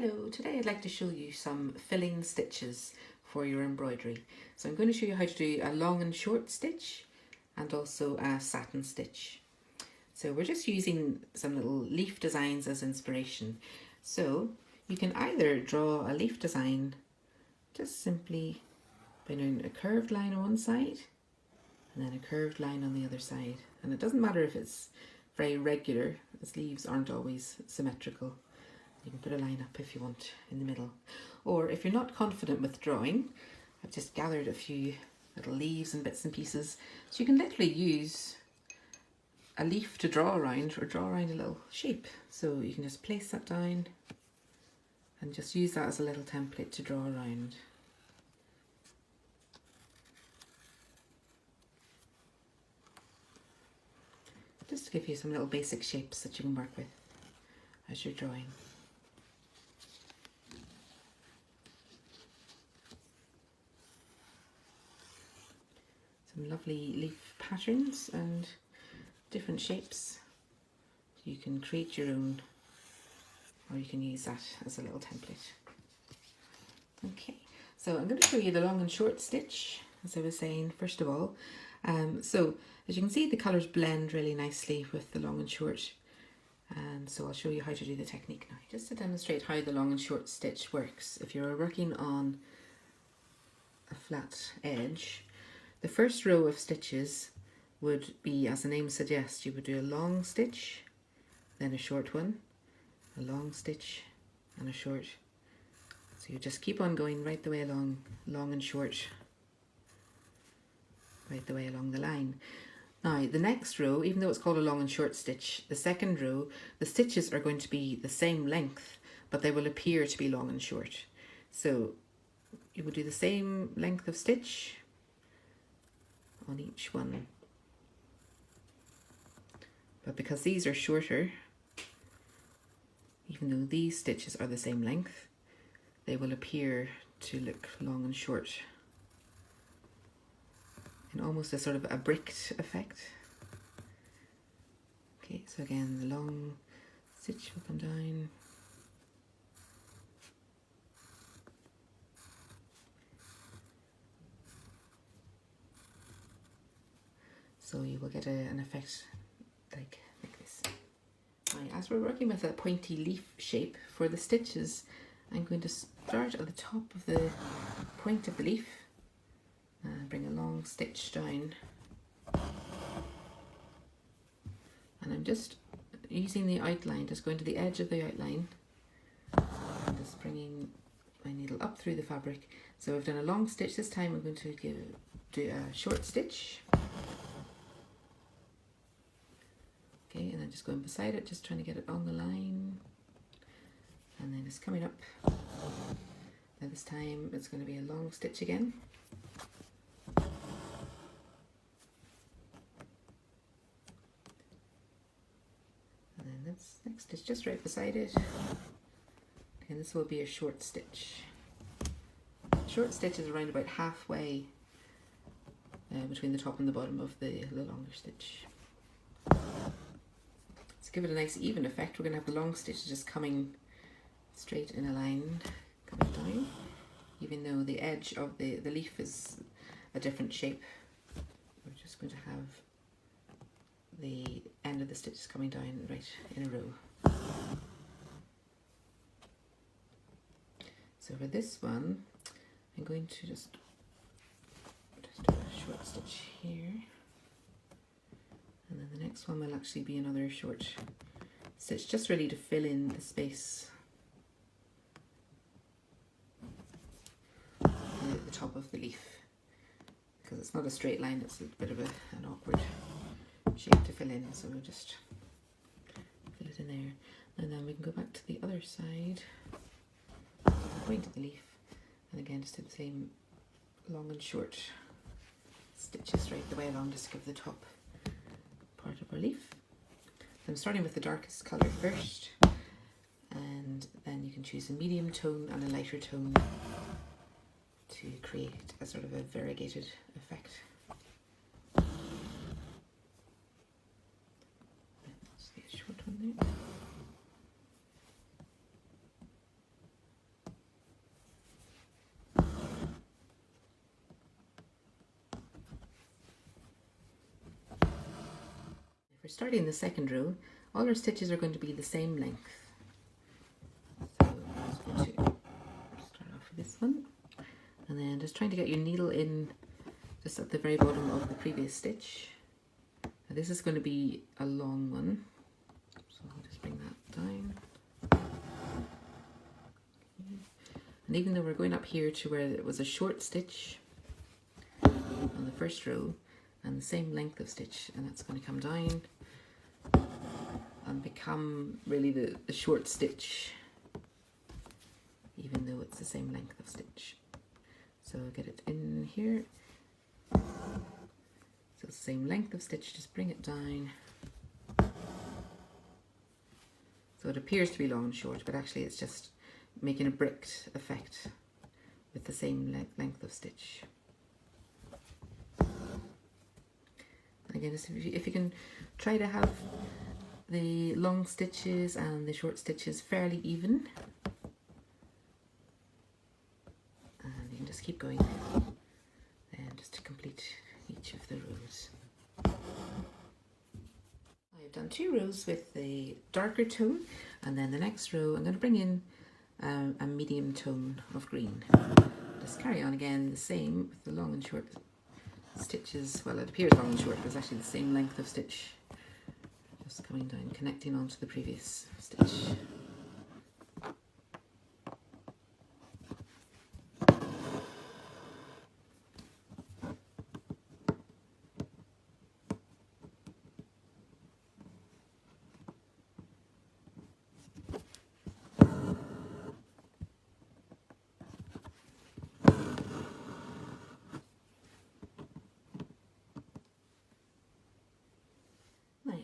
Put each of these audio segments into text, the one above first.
Hello, today I'd like to show you some filling stitches for your embroidery. So I'm going to show you how to do a long and short stitch and also a satin stitch. So we're just using some little leaf designs as inspiration. So you can either draw a leaf design just simply by doing a curved line on one side and then a curved line on the other side. And it doesn't matter if it's very regular, as leaves aren't always symmetrical. You can put a line up if you want in the middle. Or if you're not confident with drawing, I've just gathered a few little leaves and bits and pieces. So you can literally use a leaf to draw around or draw around a little shape. So you can just place that down and just use that as a little template to draw around. Just to give you some little basic shapes that you can work with as you're drawing. Some lovely leaf patterns and different shapes. You can create your own, or you can use that as a little template. Okay, so I'm going to show you the long and short stitch, as I was saying, first of all. So as you can see, the colours blend really nicely with the long and short. And so I'll show you how to do the technique now. Just to demonstrate how the long and short stitch works, if you're working on a flat edge, the first row of stitches would be, as the name suggests, you would do a long stitch, then a short one, a long stitch and a short. So you just keep on going right the way along, long and short, right the way along the line. Now the next row, even though it's called a long and short stitch, the second row, the stitches are going to be the same length, but they will appear to be long and short. So you would do the same length of stitch on each one. But because these are shorter, even though these stitches are the same length, they will appear to look long and short in almost a sort of a bricked effect. Okay, so again, the long stitch will come down. So you will get an effect like this. Right, as we're working with a pointy leaf shape, for the stitches, I'm going to start at the top of the point of the leaf and bring a long stitch down. And I'm just using the outline, just going to the edge of the outline and just bringing my needle up through the fabric. So I've done a long stitch this time. I'm going to do a short stitch. Okay, and then just going beside it, just trying to get it on the line, and then it's coming up. Now this time it's going to be a long stitch again. And then this next stitch just right beside it. And this will be a short stitch. Short stitch is around about halfway between the top and the bottom of the longer stitch. To give it a nice even effect, we're going to have the long stitches just coming straight in a line, coming down, even though the edge of the leaf is a different shape. We're just going to have the end of the stitches coming down right in a row. So for this one, I'm going to just do a short stitch here. And then the next one will actually be another short stitch, just really to fill in the space at the top of the leaf, because it's not a straight line, it's a bit of an awkward shape to fill in, so we'll just fill it in there. And then we can go back to the other side, the point of the leaf, and again just do the same long and short stitches right the way along, just to give the top part of our leaf. I'm starting with the darkest colour first, and then you can choose a medium tone and a lighter tone to create a sort of a variegated effect. Let's get a short one there. We're starting the second row. All our stitches are going to be the same length. So I'm just going to start off with this one, and then just trying to get your needle in just at the very bottom of the previous stitch. Now this is going to be a long one, so I'll just bring that down. And even though we're going up here to where it was a short stitch on the first row and the same length of stitch, and that's going to come down and become really the short stitch, even though it's the same length of stitch. So I'll get it in here. So same length of stitch, just bring it down. So it appears to be long and short, but actually it's just making a bricked effect with the same length of stitch. Again, if you can try to have the long stitches and the short stitches fairly even, and you can just keep going and just to complete each of the rows. I've done 2 rows with the darker tone, and then the next row I'm going to bring in a medium tone of green. Just carry on again the same with the long and short stitches. Well, it appears long and short, but it's actually the same length of stitch. Just coming down, connecting onto the previous stitch.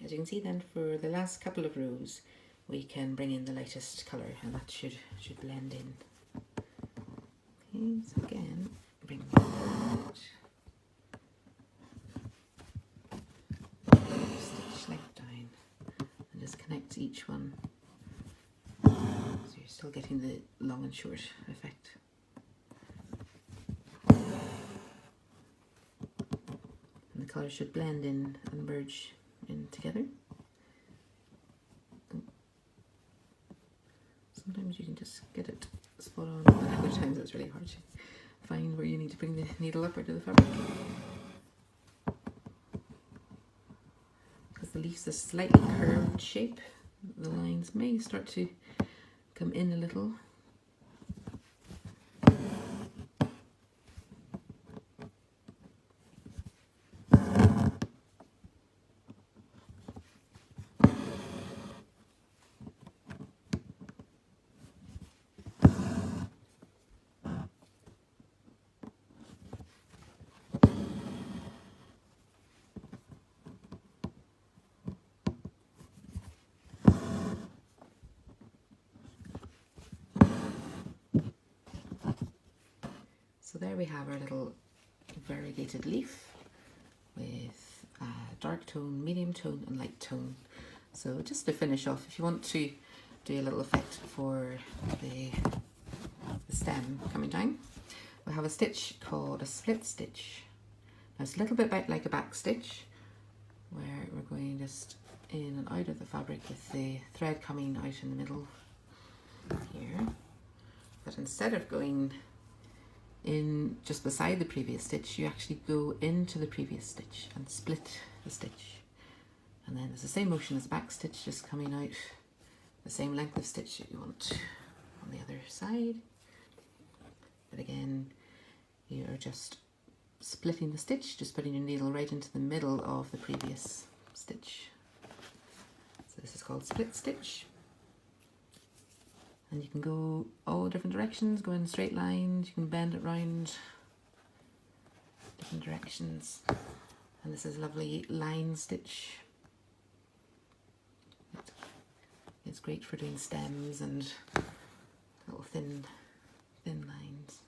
As you can see then, for the last couple of rows we can bring in the lightest colour, and that should blend in. Okay, so again, bring that stitch length down and just connect each one, so you're still getting the long and short effect. And the colours should blend in and merge in together. Sometimes you can just get it spot on, but other times it's really hard to find where you need to bring the needle up into the fabric. Because the leaf's a slightly curved shape, the lines may start to come in a little. So there we have our little variegated leaf with dark tone, medium tone and light tone. So just to finish off, if you want to do a little effect for the stem coming down, we have a stitch called a split stitch. Now it's a little bit like a back stitch, where we're going just in and out of the fabric with the thread coming out in the middle here. But instead of going in just beside the previous stitch, you actually go into the previous stitch and split the stitch, and then it's the same motion as back stitch, just coming out the same length of stitch that you want on the other side. But again, you're just splitting the stitch, just putting your needle right into the middle of the previous stitch. So this is called split stitch. And you can go all different directions, go in straight lines, you can bend it round different directions. And this is a lovely line stitch. It's great for doing stems and little thin lines.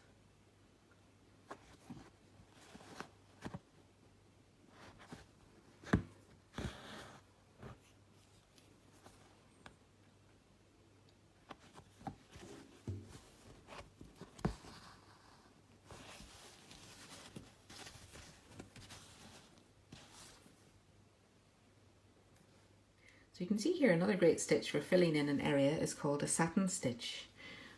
So you can see here another great stitch for filling in an area is called a satin stitch.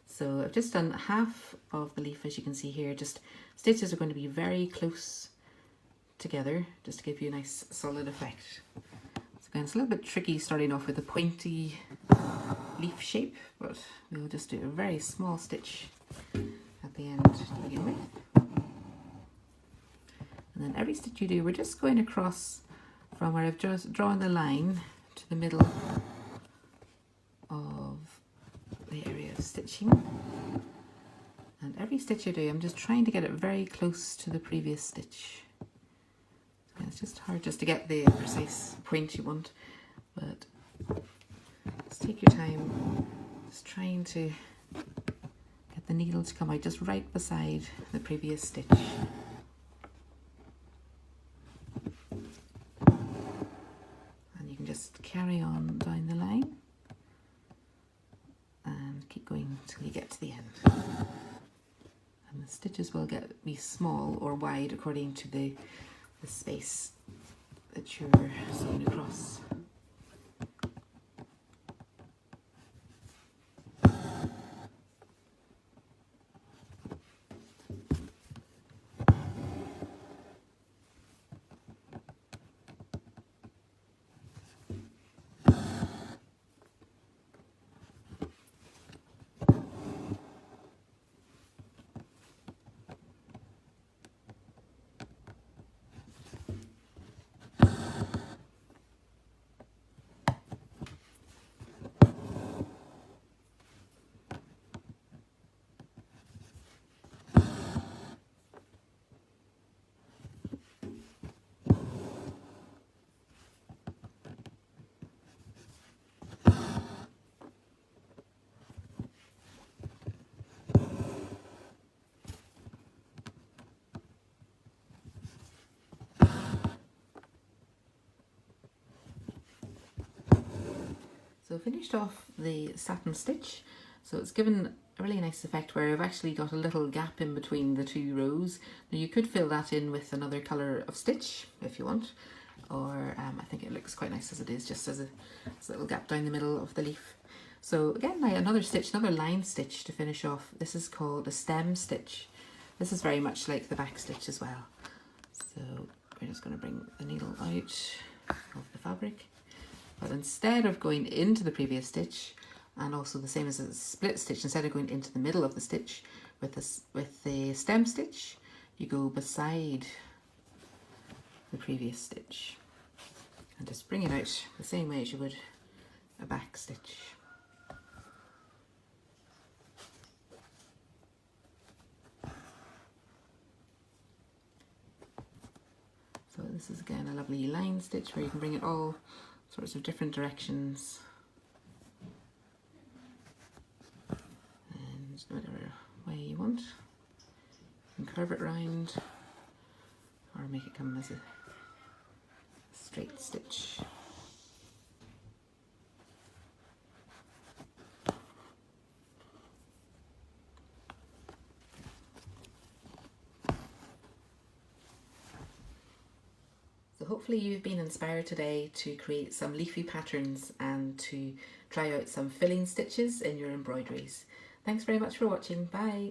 So I've just done half of the leaf, as you can see here. Just stitches are going to be very close together just to give you a nice solid effect. So again, it's a little bit tricky starting off with a pointy leaf shape, but we'll just do a very small stitch at the end to begin with. And then every stitch you do, we're just going across from where I've just drawn the line to the middle of the area of stitching. And every stitch you do, I'm just trying to get it very close to the previous stitch. It's just hard just to get the precise point you want, but just take your time, just trying to get the needle to come out just right beside the previous stitch. And you can just carry on down the line and keep going till you get to the end. And the stitches will be small or wide according to the space that you're sewing across. So finished off the satin stitch, so it's given a really nice effect where I've actually got a little gap in between the two rows. Now you could fill that in with another colour of stitch if you want, or I think it looks quite nice as it is, just as a little gap down the middle of the leaf. So again, another stitch, another line stitch to finish off. This is called a stem stitch. This is very much like the back stitch as well. So we're just going to bring the needle out of the fabric. But instead of going into the previous stitch, and also the same as a split stitch, instead of going into the middle of the stitch with the stem stitch, you go beside the previous stitch and just bring it out the same way as you would a back stitch. So this is again a lovely line stitch where you can bring it all sorts of different directions and whatever way you want. You can curve it round or make it come as a straight stitch. So hopefully you've been inspired today to create some leafy patterns and to try out some filling stitches in your embroideries. Thanks very much for watching. Bye!